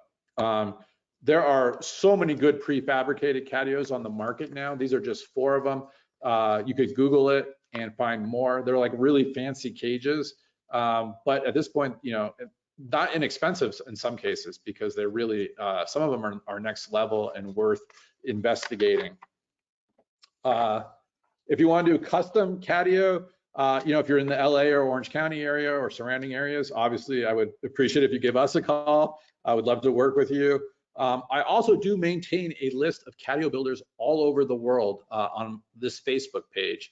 There are so many good prefabricated Catios on the market now. These are just 4 of them. You could Google it and find more. They're like really fancy cages, but at this point, not inexpensive in some cases, because they're really, some of them are next level and worth investigating. If you want to do custom Catio, if you're in the LA or Orange County area or surrounding areas, obviously I would appreciate if you give us a call. I would love to work with you. I also do maintain a list of Catio builders all over the world on this Facebook page.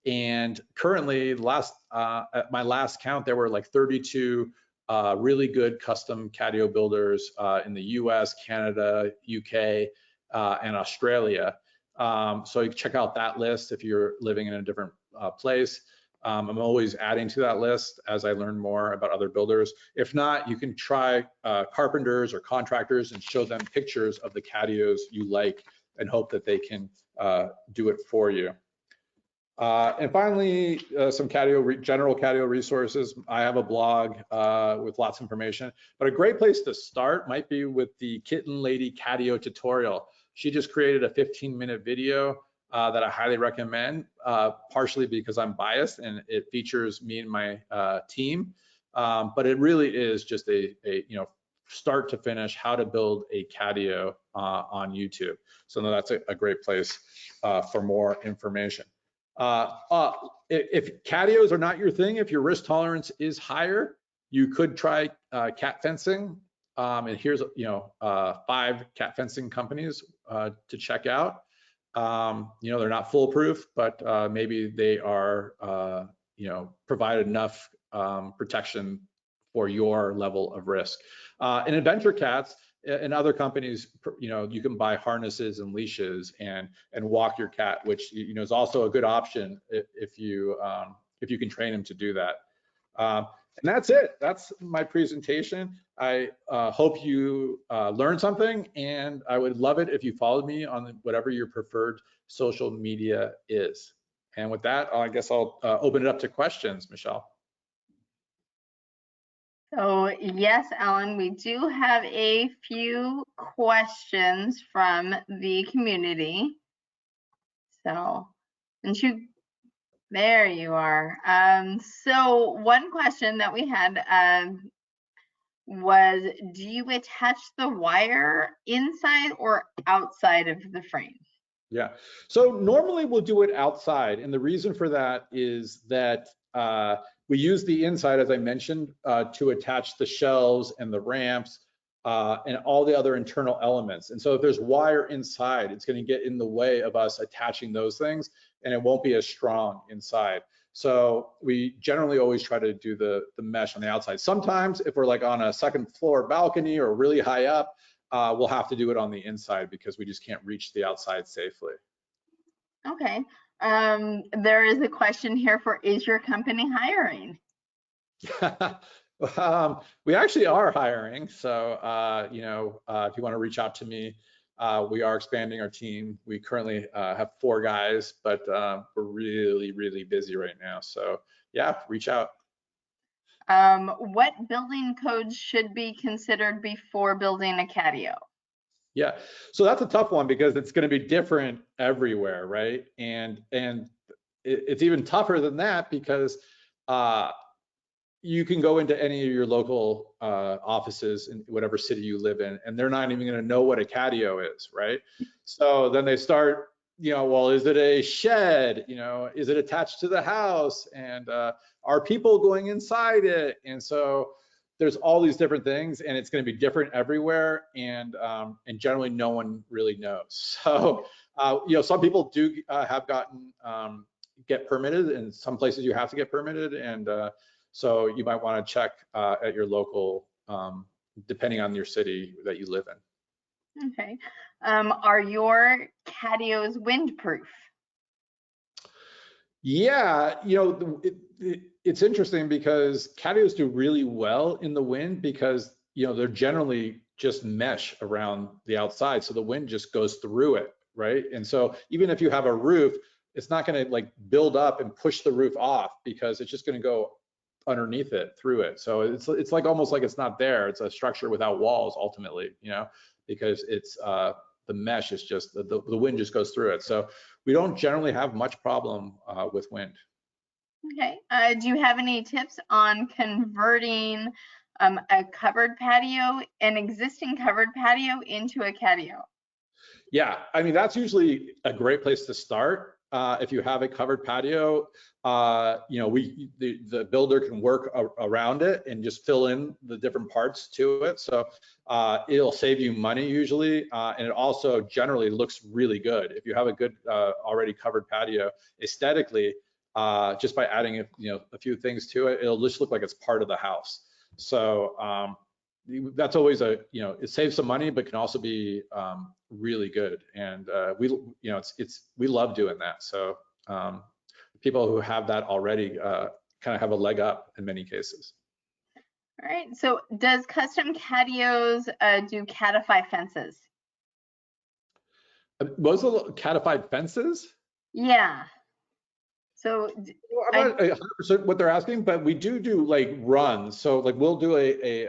And currently, at my last count, there were like 32 really good custom Catio builders in the US, Canada, UK, and Australia. So you can check out that list if you're living in a different place. I'm always adding to that list as I learn more about other builders. If not, you can try carpenters or contractors and show them pictures of the Catios you like and hope that they can do it for you. And finally, some general Catio resources. I have a blog with lots of information, but a great place to start might be with the Kitten Lady Catio tutorial. She just created a 15-minute video that I highly recommend, partially because I'm biased and it features me and my team. But it really is just a start to finish how to build a Catio on YouTube. So that's a great place for more information. If Catios are not your thing, if your risk tolerance is higher, you could try cat fencing. And here's 5 cat fencing companies to check out. They're not foolproof, but maybe they are provide enough protection for your level of risk. In adventure cats and other companies, you can buy harnesses and leashes and walk your cat, which is also a good option if you can train him to do that. And that's it. That's my presentation. I hope you learned something, and I would love it if you followed me on whatever your preferred social media is. And with that, I guess I'll open it up to questions, Michelle. So yes, Alan, we do have a few questions from the community. So, and there you are. So one question that we had was, do you attach the wire inside or outside of the frame? Yeah, so normally we'll do it outside, and the reason for that is that we use the inside, as I mentioned, to attach the shelves and the ramps and all the other internal elements. And so if there's wire inside, it's going to get in the way of us attaching those things, and it won't be as strong inside. So we generally always try to do the mesh on the outside. Sometimes if we're like on a second floor balcony or really high up, we'll have to do it on the inside because we just can't reach the outside safely. Okay. There is a question here for, is your company hiring? We actually are hiring. So, you know, if you want to reach out to me, we are expanding our team. We currently have 4 guys, but we're really, really busy right now. So yeah, reach out. What building codes should be considered before building a catio? Yeah, so that's a tough one because it's going to be different everywhere, right? And it's even tougher than that because you can go into any of your local offices in whatever city you live in, and they're not even going to know what a catio is, right? So then they start, you know, well, is it a shed? You know, is it attached to the house? And are people going inside it? And so there's all these different things, and it's going to be different everywhere, and generally no one really knows. So you know, some people do have gotten get permitted, and some places you have to get permitted, and so you might want to check at your local, depending on your city that you live in. Okay. Are your catios windproof? Yeah, you know, it's interesting because catios do really well in the wind because, you know, they're generally just mesh around the outside, so the wind just goes through it, right? And so even if you have a roof, it's not going to like build up and push the roof off because it's just going to go underneath it, through it. So it's like almost like it's not there. It's a structure without walls ultimately, you know, because it's the mesh is just the wind just goes through it. So we don't generally have much problem with wind. Okay. Do you have any tips on converting a covered patio, an existing covered patio, into a catio? Yeah, I mean, that's usually a great place to start. If you have a covered patio, you know, the builder can work around it and just fill in the different parts to it. So it'll save you money usually, and it also generally looks really good. If you have a good already covered patio, aesthetically, just by adding a few things to it, it'll just look like it's part of the house. So that's always it saves some money, but can also be really good. And we love doing that. So people who have that already kind of have a leg up in many cases. All right. So does custom catios do catified fences? Most of the catified fences? Yeah. So I'm not 100% what they're asking, but we do like runs. So like we'll do a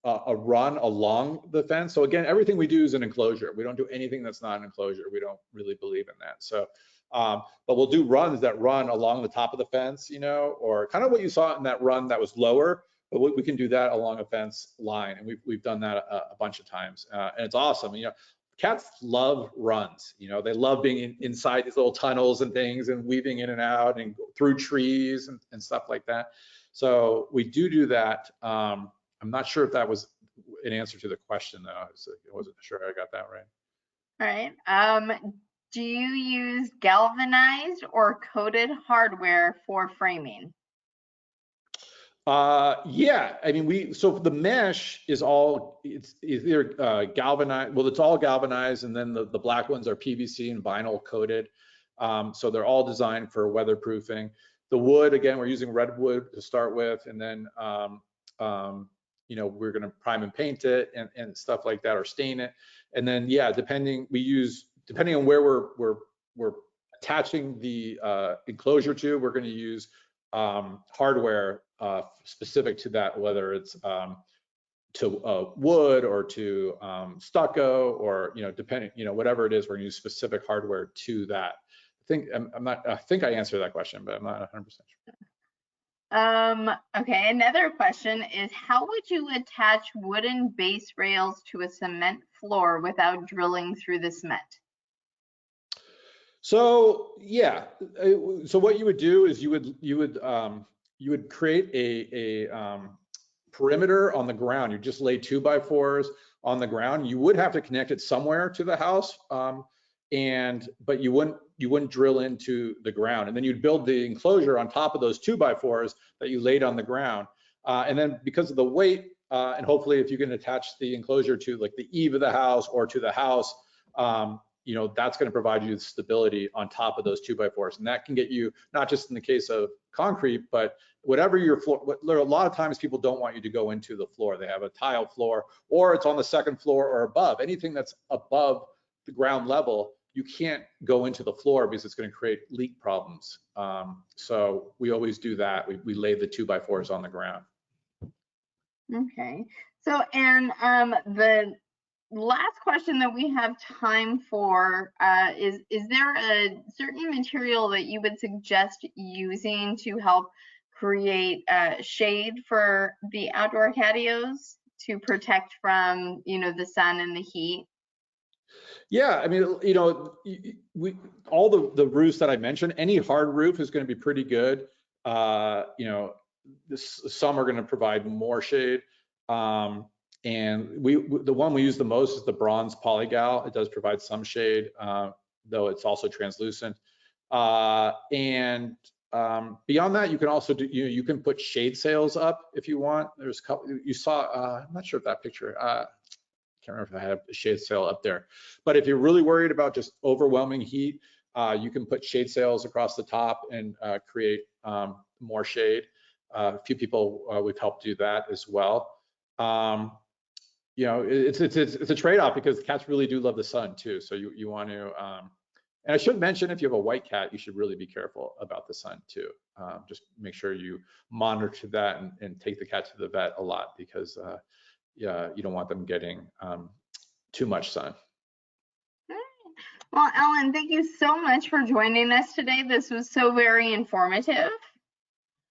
run along the fence. So again, everything we do is an enclosure. We don't do anything that's not an enclosure. We don't really believe in that. So, but we'll do runs that run along the top of the fence, you know, or kind of what you saw in that run that was lower. But we can do that along a fence line, and we've done that a bunch of times, and it's awesome. You know, cats love runs. You know, they love being inside these little tunnels and things, and weaving in and out and through trees and stuff like that. So we do that. I'm not sure if that was an answer to the question, though. I wasn't sure I got that right. All right. Do you use galvanized or coated hardware for framing? Yeah, I mean, so the mesh is it's either galvanized, well, it's all galvanized, and then the black ones are PVC and vinyl coated. So they're all designed for weatherproofing. The wood, again, we're using redwood to start with, and then you know, we're going to prime and paint it and stuff like that, or stain it. And then, yeah, depending on where we're attaching the enclosure to, we're going to use hardware specific to that, whether it's to wood or to stucco, or, you know, depending, you know, whatever it is, we're going to use specific hardware to that. I think I answered that question, but I'm not 100% sure. Okay, another question is, how would you attach wooden base rails to a cement floor without drilling through the cement? So yeah, so what you would do is you would create a perimeter on the ground. You just lay 2x4s on the ground. You would have to connect it somewhere to the house, but you wouldn't drill into the ground. And then you'd build the enclosure on top of those 2x4s that you laid on the ground. And then because of the weight, and hopefully if you can attach the enclosure to like the eave of the house or to the house, you know, that's going to provide you stability on top of those 2x4s. And that can get you, not just in the case of concrete, but whatever your floor, a lot of times people don't want you to go into the floor. They have a tile floor, or it's on the second floor or above. Anything that's above the ground level, you can't go into the floor because it's going to create leak problems. So we always do that. We lay the 2x4s on the ground. Okay. So, and the last question that we have time for is there a certain material that you would suggest using to help create shade for the outdoor catios to protect from, you know, the sun and the heat? Yeah, I mean, you know, all the roofs that I mentioned, any hard roof is going to be pretty good. You know, some are going to provide more shade. And the one we use the most is the bronze polygal. It does provide some shade, though it's also translucent. And beyond that, you can also do, you can put shade sails up if you want. There's a couple, you saw, I'm not sure if that picture, can't remember if I had a shade sail up there. But if you're really worried about just overwhelming heat, you can put shade sails across the top and create more shade. A few people we've helped do that as well. You know, it's a trade-off because cats really do love the sun too. So you want to, and I should mention, if you have a white cat, you should really be careful about the sun too. Just make sure you monitor that and take the cat to the vet a lot, because yeah, you don't want them getting too much sun. Well, Ellen, thank you so much for joining us today. This was so very informative.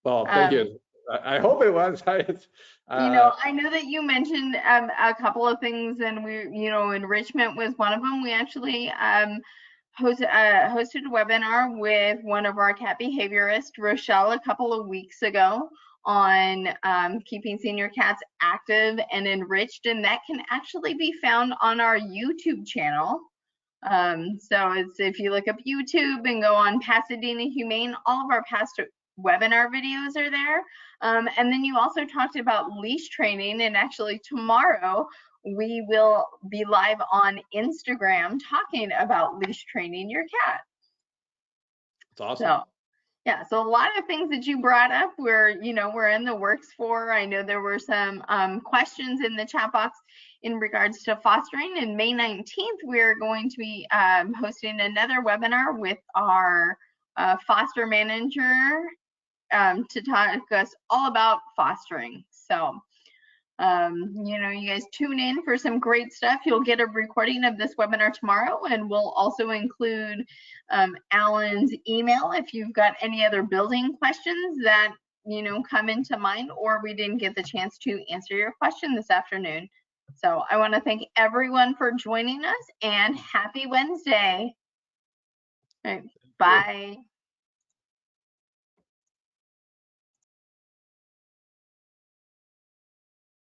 Well, thank you. I hope it was. You know, I know that you mentioned a couple of things, and you know, enrichment was one of them. We actually hosted a webinar with one of our cat behaviorists, Rochelle, a couple of weeks ago on keeping senior cats active and enriched, and that can actually be found on our YouTube channel. So if you look up YouTube and go on Pasadena Humane, all of our past webinar videos are there. And then you also talked about leash training, and actually tomorrow we will be live on Instagram talking about leash training your cat. That's awesome. So, yeah, so a lot of things that you brought up we're in the works for. I know there were some questions in the chat box in regards to fostering. And May 19th, we're going to be hosting another webinar with our foster manager to talk us all about fostering. So, you know, you guys tune in for some great stuff. You'll get a recording of this webinar tomorrow, and we'll also include Alan's email if you've got any other building questions that, you know, come into mind, or we didn't get the chance to answer your question this afternoon. So I want to thank everyone for joining us, and happy Wednesday. All right, bye.